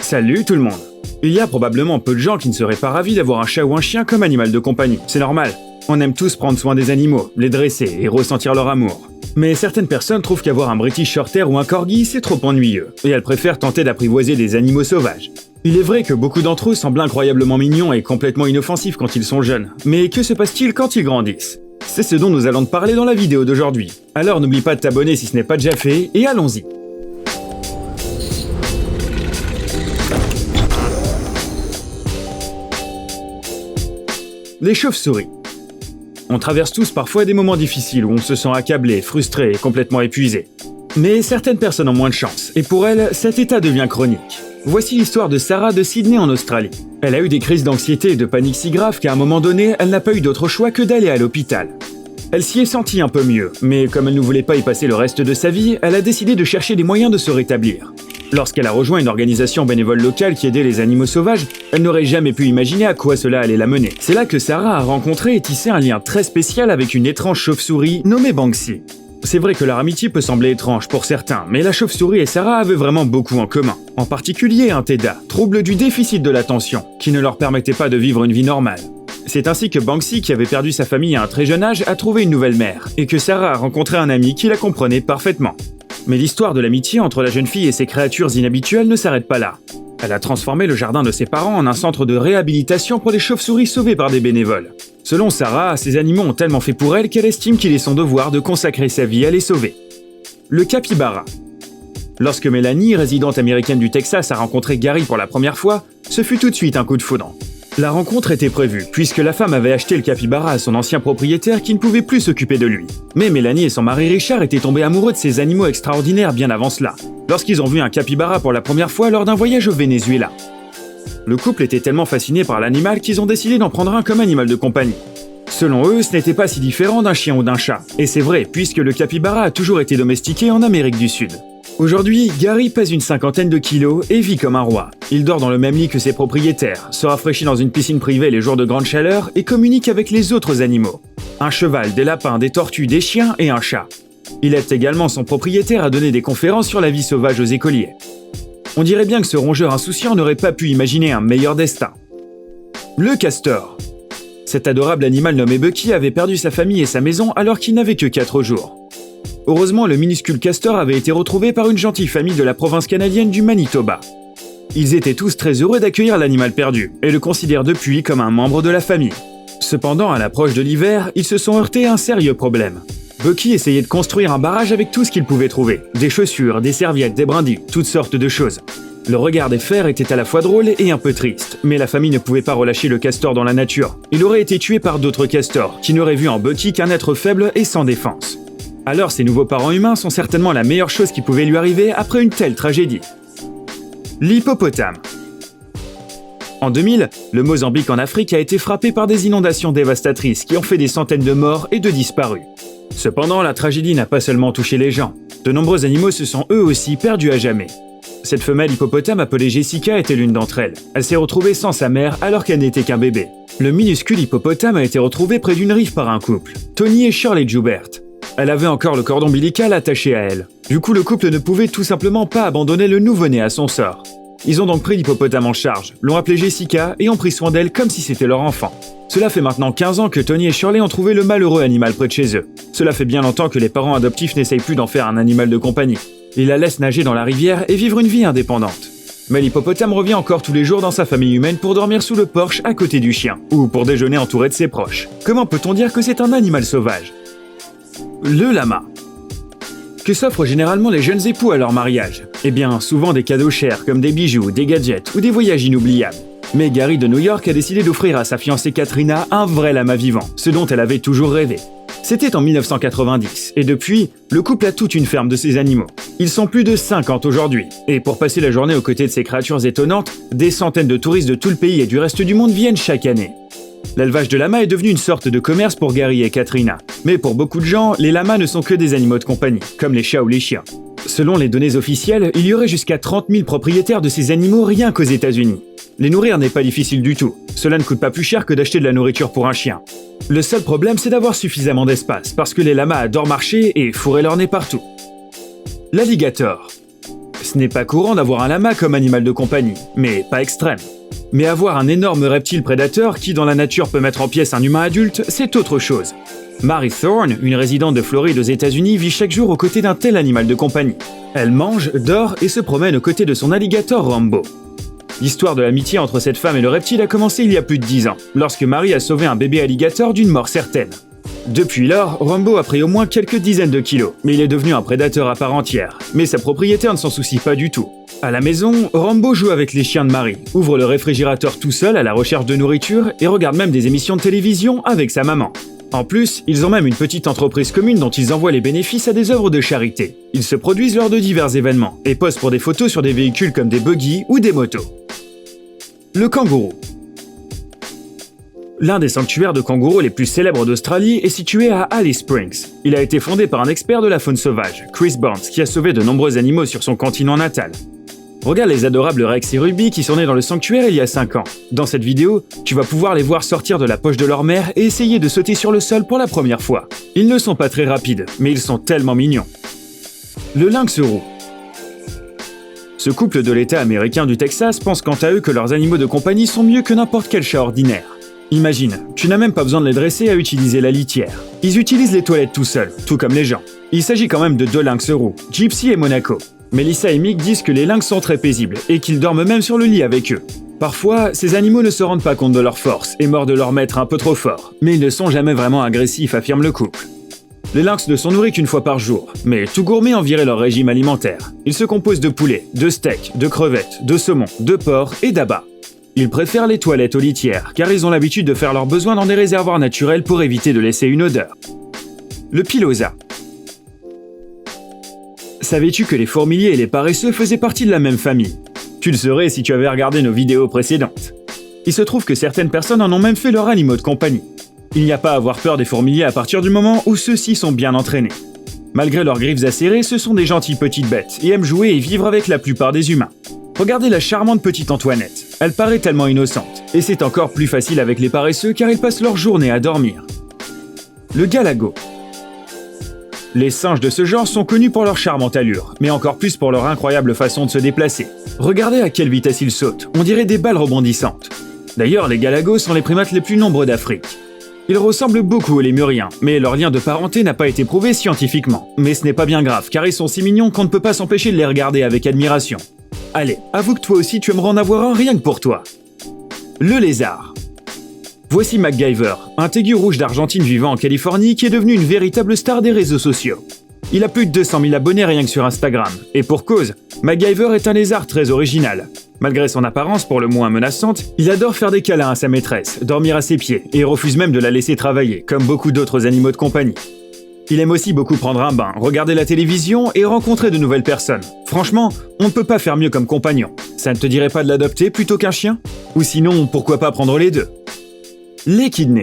Salut tout le monde. Il y a probablement peu de gens qui ne seraient pas ravis d'avoir un chat ou un chien comme animal de compagnie, c'est normal. On aime tous prendre soin des animaux, les dresser et ressentir leur amour. Mais certaines personnes trouvent qu'avoir un British Shorthair ou un Corgi c'est trop ennuyeux, et elles préfèrent tenter d'apprivoiser des animaux sauvages. Il est vrai que beaucoup d'entre eux semblent incroyablement mignons et complètement inoffensifs quand ils sont jeunes, mais que se passe-t-il quand ils grandissent? C'est ce dont nous allons te parler dans la vidéo d'aujourd'hui. Alors n'oublie pas de t'abonner si ce n'est pas déjà fait, et allons-y. Les chauves-souris. On traverse tous parfois des moments difficiles où on se sent accablé, frustré et complètement épuisé. Mais certaines personnes ont moins de chance, et pour elles, cet état devient chronique. Voici l'histoire de Sarah de Sydney en Australie. Elle a eu des crises d'anxiété et de panique si graves qu'à un moment donné, elle n'a pas eu d'autre choix que d'aller à l'hôpital. Elle s'y est sentie un peu mieux, mais comme elle ne voulait pas y passer le reste de sa vie, elle a décidé de chercher des moyens de se rétablir. Lorsqu'elle a rejoint une organisation bénévole locale qui aidait les animaux sauvages, elle n'aurait jamais pu imaginer à quoi cela allait la mener. C'est là que Sarah a rencontré et tissé un lien très spécial avec une étrange chauve-souris nommée Banksy. C'est vrai que leur amitié peut sembler étrange pour certains, mais la chauve-souris et Sarah avaient vraiment beaucoup en commun. En particulier un TDA, trouble du déficit de l'attention, qui ne leur permettait pas de vivre une vie normale. C'est ainsi que Banksy, qui avait perdu sa famille à un très jeune âge, a trouvé une nouvelle mère, et que Sarah a rencontré un ami qui la comprenait parfaitement. Mais l'histoire de l'amitié entre la jeune fille et ses créatures inhabituelles ne s'arrête pas là. Elle a transformé le jardin de ses parents en un centre de réhabilitation pour les chauves-souris sauvées par des bénévoles. Selon Sarah, ces animaux ont tellement fait pour elle qu'elle estime qu'il est son devoir de consacrer sa vie à les sauver. Le capybara. Lorsque Mélanie, résidente américaine du Texas, a rencontré Gary pour la première fois, ce fut tout de suite un coup de foudre. La rencontre était prévue, puisque la femme avait acheté le capybara à son ancien propriétaire qui ne pouvait plus s'occuper de lui. Mais Mélanie et son mari Richard étaient tombés amoureux de ces animaux extraordinaires bien avant cela, lorsqu'ils ont vu un capybara pour la première fois lors d'un voyage au Venezuela. Le couple était tellement fasciné par l'animal qu'ils ont décidé d'en prendre un comme animal de compagnie. Selon eux, ce n'était pas si différent d'un chien ou d'un chat. Et c'est vrai, puisque le capybara a toujours été domestiqué en Amérique du Sud. Aujourd'hui, Gary pèse une 50aine de kilos et vit comme un roi. Il dort dans le même lit que ses propriétaires, se rafraîchit dans une piscine privée les jours de grande chaleur et communique avec les autres animaux. Un cheval, des lapins, des tortues, des chiens et un chat. Il aide également son propriétaire à donner des conférences sur la vie sauvage aux écoliers. On dirait bien que ce rongeur insouciant n'aurait pas pu imaginer un meilleur destin. Le castor. Cet adorable animal nommé Bucky avait perdu sa famille et sa maison alors qu'il n'avait que 4 jours. Heureusement, le minuscule castor avait été retrouvé par une gentille famille de la province canadienne du Manitoba. Ils étaient tous très heureux d'accueillir l'animal perdu et le considèrent depuis comme un membre de la famille. Cependant, à l'approche de l'hiver, ils se sont heurtés à un sérieux problème. Bucky essayait de construire un barrage avec tout ce qu'il pouvait trouver. Des chaussures, des serviettes, des brindilles, toutes sortes de choses. Le regard des fers était à la fois drôle et un peu triste, mais la famille ne pouvait pas relâcher le castor dans la nature. Il aurait été tué par d'autres castors, qui n'auraient vu en Bucky qu'un être faible et sans défense. Alors ses nouveaux parents humains sont certainement la meilleure chose qui pouvait lui arriver après une telle tragédie. L'hippopotame. En 2000, le Mozambique en Afrique a été frappé par des inondations dévastatrices qui ont fait des centaines de morts et de disparus. Cependant, la tragédie n'a pas seulement touché les gens. De nombreux animaux se sont eux aussi perdus à jamais. Cette femelle hippopotame appelée Jessica était l'une d'entre elles. Elle s'est retrouvée sans sa mère alors qu'elle n'était qu'un bébé. Le minuscule hippopotame a été retrouvé près d'une rive par un couple, Tony et Shirley Joubert. Elle avait encore le cordon ombilical attaché à elle. Du coup, le couple ne pouvait tout simplement pas abandonner le nouveau-né à son sort. Ils ont donc pris l'hippopotame en charge, l'ont appelée Jessica et ont pris soin d'elle comme si c'était leur enfant. Cela fait maintenant 15 ans que Tony et Shirley ont trouvé le malheureux animal près de chez eux. Cela fait bien longtemps que les parents adoptifs n'essayent plus d'en faire un animal de compagnie. Ils la laissent nager dans la rivière et vivre une vie indépendante. Mais l'hippopotame revient encore tous les jours dans sa famille humaine pour dormir sous le porche à côté du chien, ou pour déjeuner entouré de ses proches. Comment peut-on dire que c'est un animal sauvage ? Le lama. Que s'offrent généralement les jeunes époux à leur mariage? Eh bien, souvent des cadeaux chers comme des bijoux, des gadgets ou des voyages inoubliables. Mais Gary de New York a décidé d'offrir à sa fiancée Katrina un vrai lama vivant, ce dont elle avait toujours rêvé. C'était en 1990, et depuis, le couple a toute une ferme de ces animaux. Ils sont plus de 50 aujourd'hui, et pour passer la journée aux côtés de ces créatures étonnantes, des centaines de touristes de tout le pays et du reste du monde viennent chaque année. L'élevage de lamas est devenu une sorte de commerce pour Gary et Katrina. Mais pour beaucoup de gens, les lamas ne sont que des animaux de compagnie, comme les chats ou les chiens. Selon les données officielles, il y aurait jusqu'à 30 000 propriétaires de ces animaux rien qu'aux États-Unis. Les nourrir n'est pas difficile du tout. Cela ne coûte pas plus cher que d'acheter de la nourriture pour un chien. Le seul problème, c'est d'avoir suffisamment d'espace, parce que les lamas adorent marcher et fourrer leur nez partout. L'alligator. Ce n'est pas courant d'avoir un lama comme animal de compagnie, mais pas extrême. Mais avoir un énorme reptile prédateur qui dans la nature peut mettre en pièces un humain adulte, c'est autre chose. Mary Thorne, une résidente de Floride aux États-Unis, vit chaque jour aux côtés d'un tel animal de compagnie. Elle mange, dort et se promène aux côtés de son alligator Rambo. L'histoire de l'amitié entre cette femme et le reptile a commencé il y a plus de 10 ans, lorsque Mary a sauvé un bébé alligator d'une mort certaine. Depuis lors, Rambo a pris au moins quelques dizaines de kilos, mais il est devenu un prédateur à part entière. Mais sa propriétaire ne s'en soucie pas du tout. À la maison, Rambo joue avec les chiens de Mary, ouvre le réfrigérateur tout seul à la recherche de nourriture et regarde même des émissions de télévision avec sa maman. En plus, ils ont même une petite entreprise commune dont ils envoient les bénéfices à des œuvres de charité. Ils se produisent lors de divers événements et posent pour des photos sur des véhicules comme des buggy ou des motos. Le kangourou. L'un des sanctuaires de kangourous les plus célèbres d'Australie est situé à Alice Springs. Il a été fondé par un expert de la faune sauvage, Chris Barnes, qui a sauvé de nombreux animaux sur son continent natal. Regarde les adorables Rex et Ruby qui sont nés dans le sanctuaire il y a 5 ans. Dans cette vidéo, tu vas pouvoir les voir sortir de la poche de leur mère et essayer de sauter sur le sol pour la première fois. Ils ne sont pas très rapides, mais ils sont tellement mignons. Le lynx roux. Ce couple de l'État américain du Texas pense quant à eux que leurs animaux de compagnie sont mieux que n'importe quel chat ordinaire. Imagine, tu n'as même pas besoin de les dresser à utiliser la litière. Ils utilisent les toilettes tout seuls, tout comme les gens. Il s'agit quand même de 2 lynx roux, Gypsy et Monaco. Melissa et Mick disent que les lynx sont très paisibles et qu'ils dorment même sur le lit avec eux. Parfois, ces animaux ne se rendent pas compte de leur force et mordent leur maître un peu trop fort, mais ils ne sont jamais vraiment agressifs, affirme le couple. Les lynx ne sont nourris qu'une fois par jour, mais tout gourmet en virait leur régime alimentaire. Ils se composent de poulet, de steak, de crevettes, de saumon, de porc et d'abats. Ils préfèrent les toilettes aux litières, car ils ont l'habitude de faire leurs besoins dans des réservoirs naturels pour éviter de laisser une odeur. Le pilosa. Savais-tu que les fourmiliers et les paresseux faisaient partie de la même famille? Tu le saurais si tu avais regardé nos vidéos précédentes. Il se trouve que certaines personnes en ont même fait leur animaux de compagnie. Il n'y a pas à avoir peur des fourmiliers à partir du moment où ceux-ci sont bien entraînés. Malgré leurs griffes acérées, ce sont des gentilles petites bêtes et aiment jouer et vivre avec la plupart des humains. Regardez la charmante petite Antoinette. Elle paraît tellement innocente. Et c'est encore plus facile avec les paresseux car ils passent leur journée à dormir. Le galago. Les singes de ce genre sont connus pour leur charmante allure, mais encore plus pour leur incroyable façon de se déplacer. Regardez à quelle vitesse ils sautent, on dirait des balles rebondissantes. D'ailleurs, les galagos sont les primates les plus nombreux d'Afrique. Ils ressemblent beaucoup aux lémuriens, mais leur lien de parenté n'a pas été prouvé scientifiquement. Mais ce n'est pas bien grave, car ils sont si mignons qu'on ne peut pas s'empêcher de les regarder avec admiration. Allez, avoue que toi aussi tu aimerais en avoir un rien que pour toi. Le lézard. Voici MacGyver, un teigu rouge d'Argentine vivant en Californie qui est devenu une véritable star des réseaux sociaux. Il a plus de 200 000 abonnés rien que sur Instagram, et pour cause, MacGyver est un lézard très original. Malgré son apparence pour le moins menaçante, il adore faire des câlins à sa maîtresse, dormir à ses pieds, et refuse même de la laisser travailler, comme beaucoup d'autres animaux de compagnie. Il aime aussi beaucoup prendre un bain, regarder la télévision et rencontrer de nouvelles personnes. Franchement, on ne peut pas faire mieux comme compagnon. Ça ne te dirait pas de l'adopter plutôt qu'un chien? Ou sinon, pourquoi pas prendre les deux? L'échidné.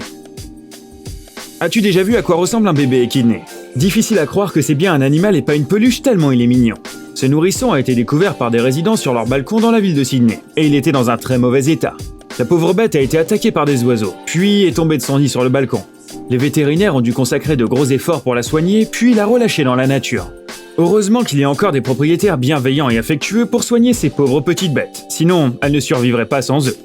As-tu déjà vu à quoi ressemble un bébé échidné? Difficile à croire que c'est bien un animal et pas une peluche tellement il est mignon. Ce nourrisson a été découvert par des résidents sur leur balcon dans la ville de Sydney, et il était dans un très mauvais état. La pauvre bête a été attaquée par des oiseaux, puis est tombée de son nid sur le balcon. Les vétérinaires ont dû consacrer de gros efforts pour la soigner, puis la relâcher dans la nature. Heureusement qu'il y a encore des propriétaires bienveillants et affectueux pour soigner ces pauvres petites bêtes, sinon elles ne survivraient pas sans eux.